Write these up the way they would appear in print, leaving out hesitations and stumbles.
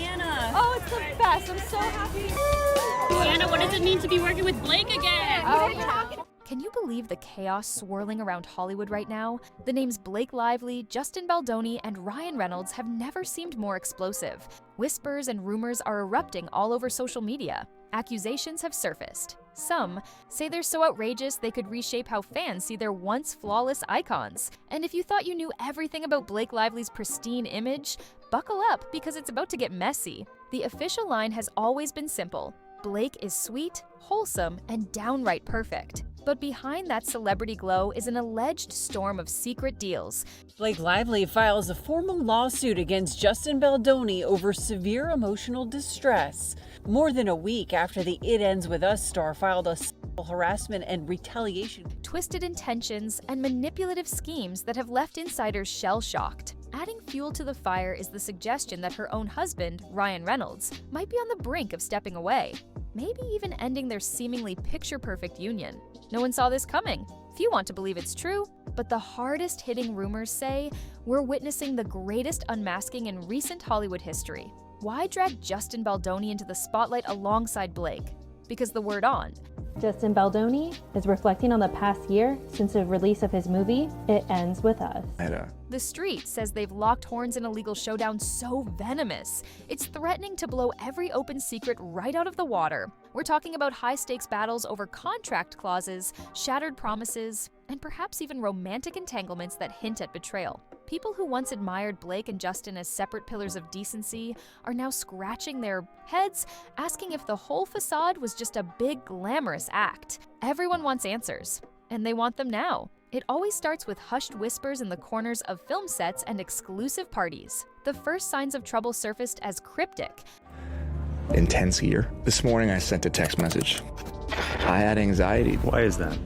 Anna. Oh, it's the best. I'm so happy. Anna, what does it mean to be working with Blake again? Can you believe the chaos swirling around Hollywood right now? The names Blake Lively, Justin Baldoni, and Ryan Reynolds have never seemed more explosive. Whispers and rumors are erupting all over social media. Accusations have surfaced. Some say they're so outrageous they could reshape how fans see their once flawless icons. And if you thought you knew everything about Blake Lively's pristine image, buckle up because it's about to get messy. The official line has always been simple. Blake is sweet, wholesome, and downright perfect. But behind that celebrity glow is an alleged storm of secret deals. Blake Lively files a formal lawsuit against Justin Baldoni over severe emotional distress. More than a week after the It Ends With Us star filed a sexual harassment and retaliation. Twisted intentions and manipulative schemes that have left insiders shell-shocked. Adding fuel to the fire is the suggestion that her own husband, Ryan Reynolds, might be on the brink of stepping away. Maybe even ending their seemingly picture-perfect union. No one saw this coming. Few want to believe it's true, but the hardest-hitting rumors say we're witnessing the greatest unmasking in recent Hollywood history. Why drag Justin Baldoni into the spotlight alongside Blake? Because the word on. Justin Baldoni is reflecting on the past year since the release of his movie, It Ends With Us. The street says they've locked horns in a legal showdown so venomous, it's threatening to blow every open secret right out of the water. We're talking about high-stakes battles over contract clauses, shattered promises, and perhaps even romantic entanglements that hint at betrayal. People who once admired Blake and Justin as separate pillars of decency are now scratching their heads, asking if the whole facade was just a big, glamorous act. Everyone wants answers, and they want them now. It always starts with hushed whispers in the corners of film sets and exclusive parties. The first signs of trouble surfaced as cryptic. Intense here. This morning I sent a text message. I had anxiety. Why is that?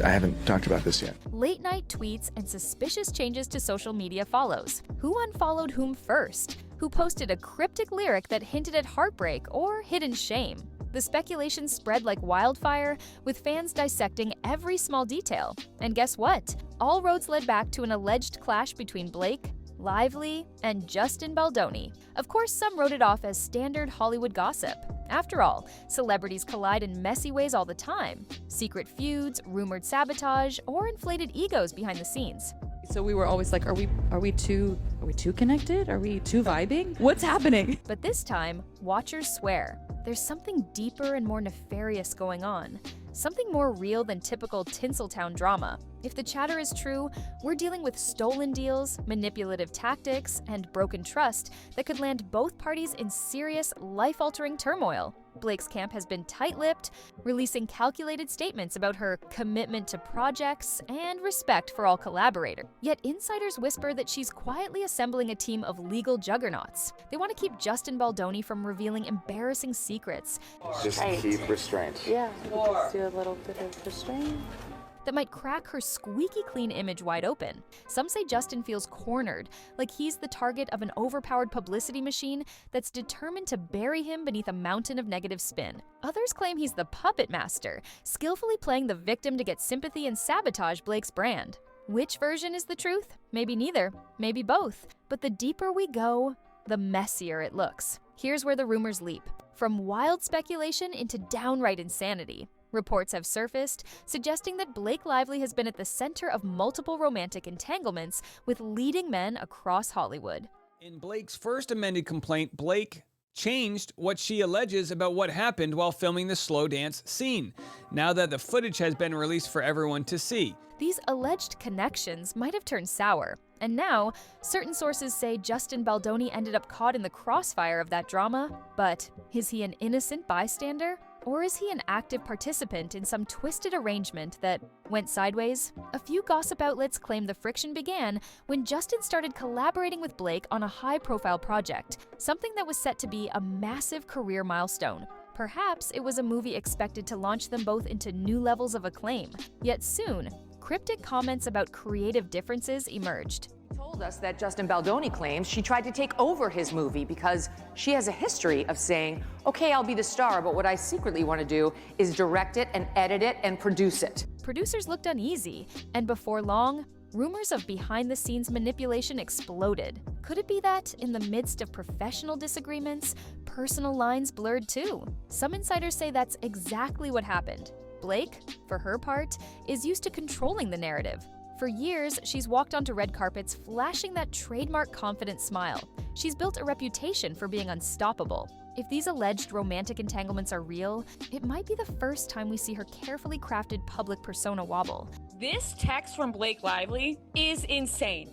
I haven't talked about this yet. Late-night tweets and suspicious changes to social media follows. Who unfollowed whom first? Who posted a cryptic lyric that hinted at heartbreak or hidden shame? The speculation spread like wildfire, with fans dissecting every small detail. And guess what? All roads led back to an alleged clash between Blake, Lively, and Justin Baldoni. Of course, some wrote it off as standard Hollywood gossip. After all, celebrities collide in messy ways all the time. Secret feuds, rumored sabotage, or inflated egos behind the scenes. So we were always like, are we too connected? Are we too vibing? What's happening? But this time, watchers swear there's something deeper and more nefarious going on. Something more real than typical Tinseltown drama. If the chatter is true, we're dealing with stolen deals, manipulative tactics, and broken trust that could land both parties in serious, life-altering turmoil. Blake's camp has been tight-lipped, releasing calculated statements about her commitment to projects and respect for all collaborators. Yet insiders whisper that she's quietly assembling a team of legal juggernauts. They want to keep Justin Baldoni from revealing embarrassing secrets. Just keep restraint. Yeah, let's do a little bit of restraint. That might crack her squeaky clean image wide open. Some say Justin feels cornered, like he's the target of an overpowered publicity machine that's determined to bury him beneath a mountain of negative spin. Others claim he's the puppet master, skillfully playing the victim to get sympathy and sabotage Blake's brand. Which version is the truth? Maybe neither, maybe both. But the deeper we go, the messier it looks. Here's where the rumors leap. From wild speculation into downright insanity. Reports have surfaced, suggesting that Blake Lively has been at the center of multiple romantic entanglements with leading men across Hollywood. In Blake's first amended complaint, Blake changed what she alleges about what happened while filming the slow dance scene, now that the footage has been released for everyone to see. These alleged connections might have turned sour, and now, certain sources say Justin Baldoni ended up caught in the crossfire of that drama. But is he an innocent bystander? Or is he an active participant in some twisted arrangement that went sideways? A few gossip outlets claim the friction began when Justin started collaborating with Blake on a high-profile project, something that was set to be a massive career milestone. Perhaps it was a movie expected to launch them both into new levels of acclaim. Yet soon, cryptic comments about creative differences emerged. Told us that Justin Baldoni claims she tried to take over his movie because she has a history of saying, okay, I'll be the star, but what I secretly want to do is direct it and edit it and produce it. Producers looked uneasy, and before long, rumors of behind-the-scenes manipulation exploded. Could it be that, in the midst of professional disagreements, personal lines blurred too? Some insiders say that's exactly what happened. Blake, for her part, is used to controlling the narrative. For years, she's walked onto red carpets flashing that trademark confident smile. She's built a reputation for being unstoppable. If these alleged romantic entanglements are real, it might be the first time we see her carefully crafted public persona wobble. This text from Blake Lively is insane.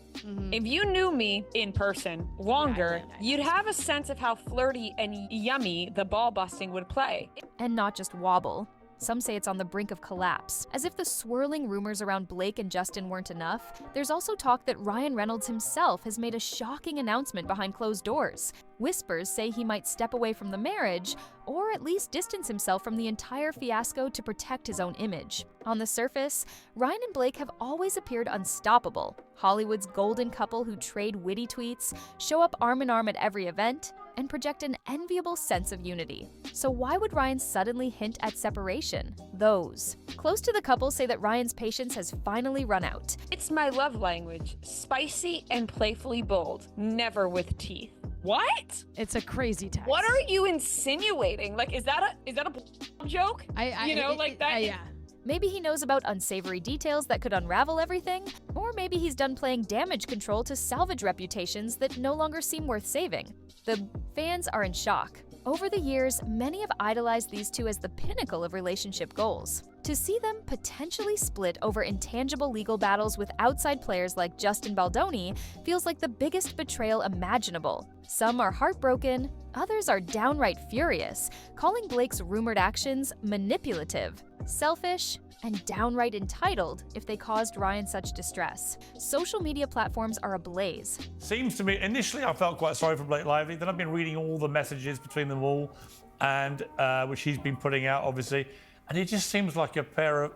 If you knew me in person longer, you'd have a sense of how flirty and yummy the ball busting would play. And not just wobble. Some say it's on the brink of collapse. As if the swirling rumors around Blake and Justin weren't enough, there's also talk that Ryan Reynolds himself has made a shocking announcement behind closed doors. Whispers say he might step away from the marriage, or at least distance himself from the entire fiasco to protect his own image. On the surface, Ryan and Blake have always appeared unstoppable. Hollywood's golden couple who trade witty tweets, show up arm in arm at every event, and project an enviable sense of unity. So why would Ryan suddenly hint at separation? Those close to the couple say that Ryan's patience has finally run out. It's my love language, spicy and playfully bold, never with teeth. What? It's a crazy text. What are you insinuating? Like, is that a joke? Yeah. Maybe he knows about unsavory details that could unravel everything, or maybe he's done playing damage control to salvage reputations that no longer seem worth saving. The fans are in shock. Over the years, many have idolized these two as the pinnacle of relationship goals. To see them potentially split over intangible legal battles with outside players like Justin Baldoni feels like the biggest betrayal imaginable. Some are heartbroken, others are downright furious, calling Blake's rumored actions manipulative, selfish, and downright entitled if they caused Ryan such distress. Social media platforms are ablaze. Seems to me, initially I felt quite sorry for Blake Lively, then I've been reading all the messages between them all, and which he's been putting out, obviously, and it just seems like a pair of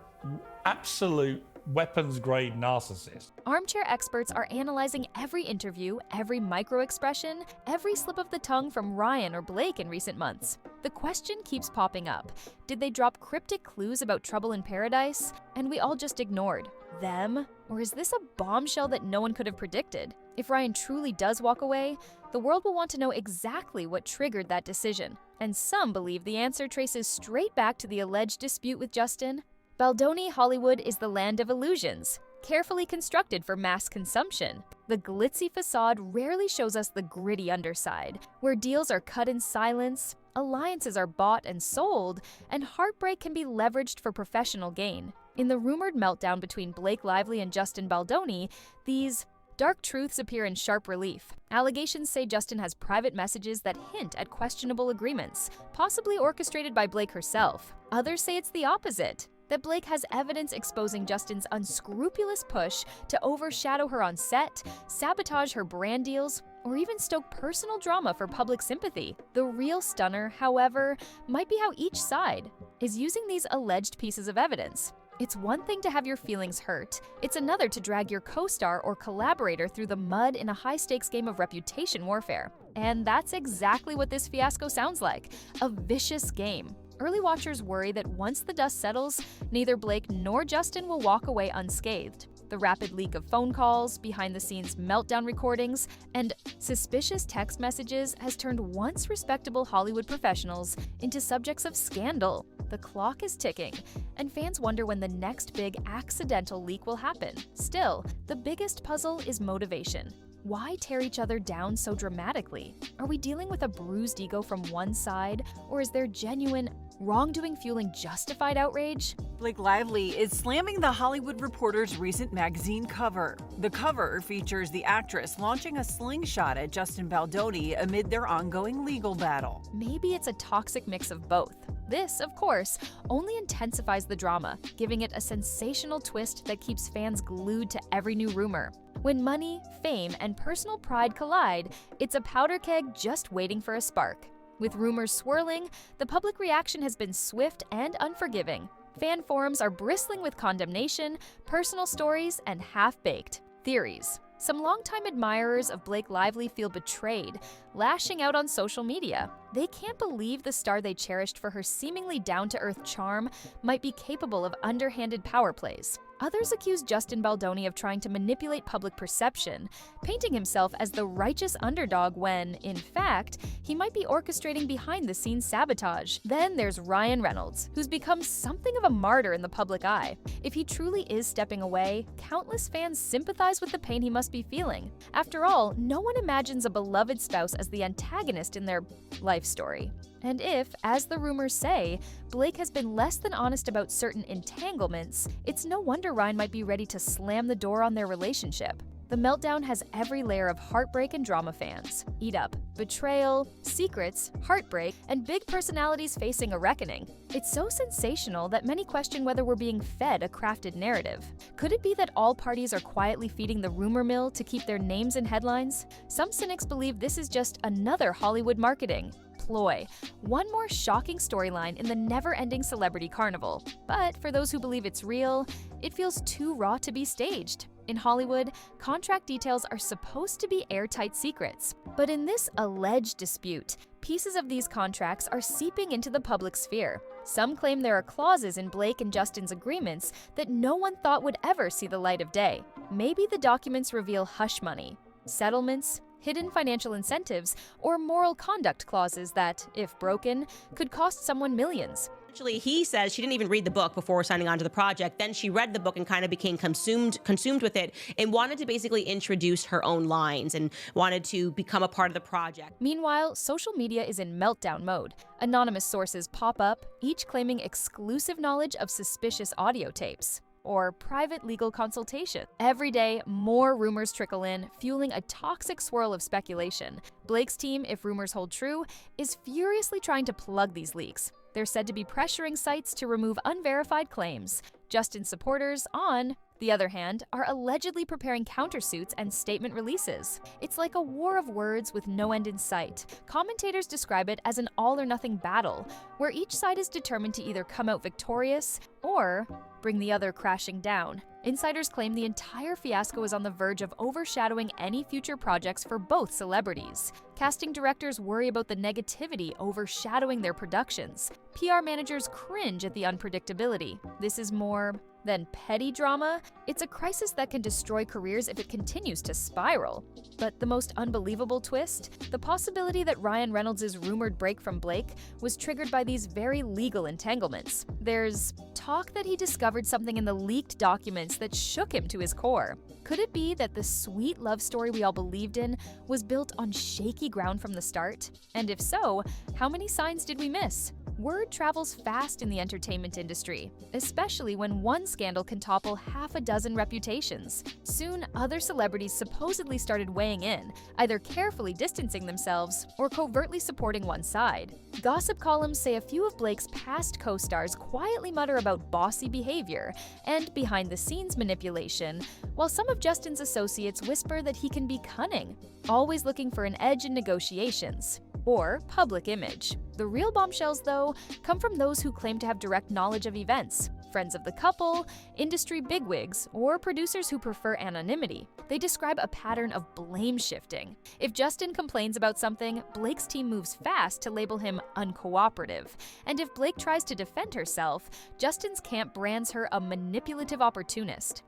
absolute weapons-grade narcissists. Armchair experts are analyzing every interview, every micro-expression, every slip of the tongue from Ryan or Blake in recent months. The question keeps popping up. Did they drop cryptic clues about trouble in paradise, and we all just ignored them? Or is this a bombshell that no one could have predicted? If Ryan truly does walk away, the world will want to know exactly what triggered that decision. And some believe the answer traces straight back to the alleged dispute with Justin. Baldoni Hollywood is the land of illusions, carefully constructed for mass consumption. The glitzy facade rarely shows us the gritty underside, where deals are cut in silence, alliances are bought and sold, and heartbreak can be leveraged for professional gain. In the rumored meltdown between Blake Lively and Justin Baldoni, these dark truths appear in sharp relief. Allegations say Justin has private messages that hint at questionable agreements, possibly orchestrated by Blake herself. Others say it's the opposite, that Blake has evidence exposing Justin's unscrupulous push to overshadow her on set, sabotage her brand deals, or even stoke personal drama for public sympathy. The real stunner, however, might be how each side is using these alleged pieces of evidence. It's one thing to have your feelings hurt. It's another to drag your co-star or collaborator through the mud in a high-stakes game of reputation warfare. And that's exactly what this fiasco sounds like, a vicious game. Early watchers worry that once the dust settles, neither Blake nor Justin will walk away unscathed. The rapid leak of phone calls, behind-the-scenes meltdown recordings, and suspicious text messages has turned once respectable Hollywood professionals into subjects of scandal. The clock is ticking, and fans wonder when the next big accidental leak will happen. Still, the biggest puzzle is motivation. Why tear each other down so dramatically? Are we dealing with a bruised ego from one side, or is there genuine wrongdoing fueling justified outrage? Blake Lively is slamming The Hollywood Reporter's recent magazine cover. The cover features the actress launching a slingshot at Justin Baldoni amid their ongoing legal battle. Maybe it's a toxic mix of both. This, of course, only intensifies the drama, giving it a sensational twist that keeps fans glued to every new rumor. When money, fame, and personal pride collide, it's a powder keg just waiting for a spark. With rumors swirling, the public reaction has been swift and unforgiving. Fan forums are bristling with condemnation, personal stories, and half-baked theories. Some longtime admirers of Blake Lively feel betrayed, lashing out on social media. They can't believe the star they cherished for her seemingly down-to-earth charm might be capable of underhanded power plays. Others accuse Justin Baldoni of trying to manipulate public perception, painting himself as the righteous underdog when, in fact, he might be orchestrating behind-the-scenes sabotage. Then there's Ryan Reynolds, who's become something of a martyr in the public eye. If he truly is stepping away, countless fans sympathize with the pain he must be feeling. After all, no one imagines a beloved spouse as the antagonist in their life story. And if, as the rumors say, Blake has been less than honest about certain entanglements, it's no wonder Ryan might be ready to slam the door on their relationship. The meltdown has every layer of heartbreak and drama fans eat up: betrayal, secrets, heartbreak, and big personalities facing a reckoning. It's so sensational that many question whether we're being fed a crafted narrative. Could it be that all parties are quietly feeding the rumor mill to keep their names in headlines? Some cynics believe this is just another Hollywood marketing ploy, one more shocking storyline in the never-ending celebrity carnival. But for those who believe it's real, it feels too raw to be staged. In Hollywood, contract details are supposed to be airtight secrets. But in this alleged dispute, pieces of these contracts are seeping into the public sphere. Some claim there are clauses in Blake and Justin's agreements that no one thought would ever see the light of day. Maybe the documents reveal hush money, settlements, hidden financial incentives, or moral conduct clauses that, if broken, could cost someone millions. Actually, he says she didn't even read the book before signing on to the project. Then she read the book and kind of became consumed with it and wanted to basically introduce her own lines and wanted to become a part of the project. Meanwhile, social media is in meltdown mode. Anonymous sources pop up, each claiming exclusive knowledge of suspicious audio tapes or private legal consultation. Every day, more rumors trickle in, fueling a toxic swirl of speculation. Blake's team, if rumors hold true, is furiously trying to plug these leaks. They're said to be pressuring sites to remove unverified claims. Justin's supporters, on the other hand, are allegedly preparing countersuits and statement releases. It's like a war of words with no end in sight. Commentators describe it as an all-or-nothing battle, where each side is determined to either come out victorious or bring the other crashing down. Insiders claim the entire fiasco is on the verge of overshadowing any future projects for both celebrities. Casting directors worry about the negativity overshadowing their productions. PR managers cringe at the unpredictability. This is more than petty drama. It's a crisis that can destroy careers if it continues to spiral. But the most unbelievable twist? The possibility that Ryan Reynolds' rumored break from Blake was triggered by these very legal entanglements. There's talk that he discovered something in the leaked documents that shook him to his core. Could it be that the sweet love story we all believed in was built on shaky ground from the start? And if so, how many signs did we miss? Word travels fast in the entertainment industry, especially when one scandal can topple half a dozen reputations. Soon, other celebrities supposedly started weighing in, either carefully distancing themselves or covertly supporting one side. Gossip columns say a few of Blake's past co-stars quietly mutter about bossy behavior and behind-the-scenes manipulation, while some of Justin's associates whisper that he can be cunning, always looking for an edge in negotiations or public image. The real bombshells, though, come from those who claim to have direct knowledge of events, friends of the couple, industry bigwigs, or producers who prefer anonymity. They describe a pattern of blame shifting. If Justin complains about something, Blake's team moves fast to label him uncooperative. And if Blake tries to defend herself, Justin's camp brands her a manipulative opportunist.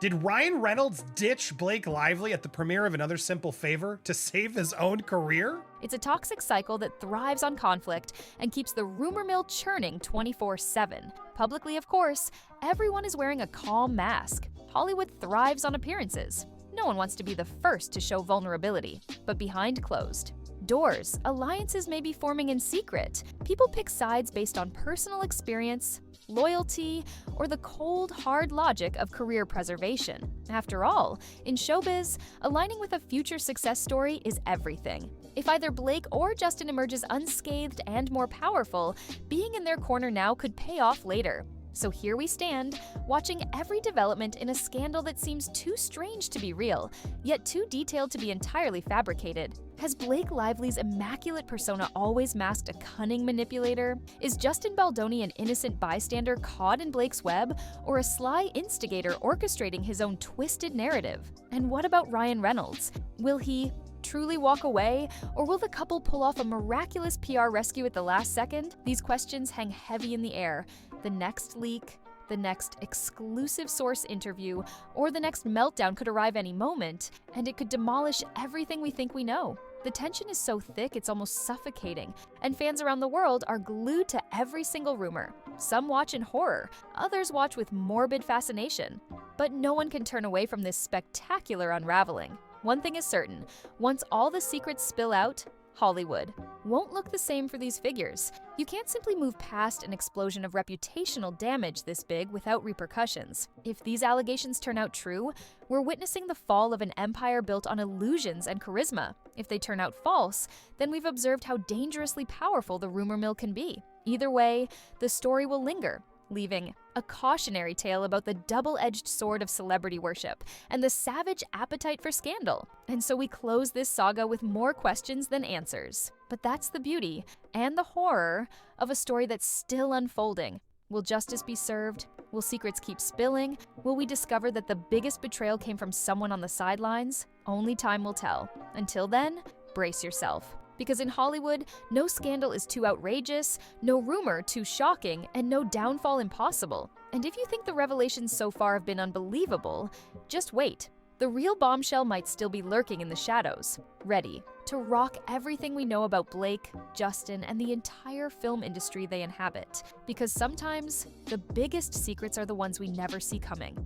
Did Ryan Reynolds ditch Blake Lively at the premiere of Another Simple Favor to save his own career? It's a toxic cycle that thrives on conflict and keeps the rumor mill churning 24/7. Publicly, of course, everyone is wearing a calm mask. Hollywood thrives on appearances. No one wants to be the first to show vulnerability, but behind closed doors, alliances may be forming in secret. People pick sides based on personal experience, loyalty, or the cold, hard logic of career preservation. After all, in showbiz, aligning with a future success story is everything. If either Blake or Justin emerges unscathed and more powerful, being in their corner now could pay off later. So here we stand, watching every development in a scandal that seems too strange to be real, yet too detailed to be entirely fabricated. Has Blake Lively's immaculate persona always masked a cunning manipulator? Is Justin Baldoni an innocent bystander caught in Blake's web, or a sly instigator orchestrating his own twisted narrative? And what about Ryan Reynolds? Will he truly walk away, or will the couple pull off a miraculous PR rescue at the last second? These questions hang heavy in the air. The next leak, The next exclusive source interview or the next meltdown could arrive any moment, and it could demolish everything we think we know. The tension is so thick it's almost suffocating, and fans around the world are glued to every single rumor. Some watch in horror, others watch with morbid fascination. But no one can turn away from this spectacular unraveling. One thing is certain, once all the secrets spill out, Hollywood won't look the same for these figures. You can't simply move past an explosion of reputational damage this big without repercussions. If these allegations turn out true, we're witnessing the fall of an empire built on illusions and charisma. If they turn out false, then we've observed how dangerously powerful the rumor mill can be. Either way, the story will linger, leaving a cautionary tale about the double-edged sword of celebrity worship and the savage appetite for scandal. And so we close this saga with more questions than answers. But that's the beauty and the horror of a story that's still unfolding. Will justice be served? Will secrets keep spilling? Will we discover that the biggest betrayal came from someone on the sidelines? Only time will tell. Until then, brace yourself. Because in Hollywood, no scandal is too outrageous, no rumor too shocking, and no downfall impossible. And if you think the revelations so far have been unbelievable, just wait. The real bombshell might still be lurking in the shadows, ready to rock everything we know about Blake, Justin, and the entire film industry they inhabit. Because sometimes, the biggest secrets are the ones we never see coming.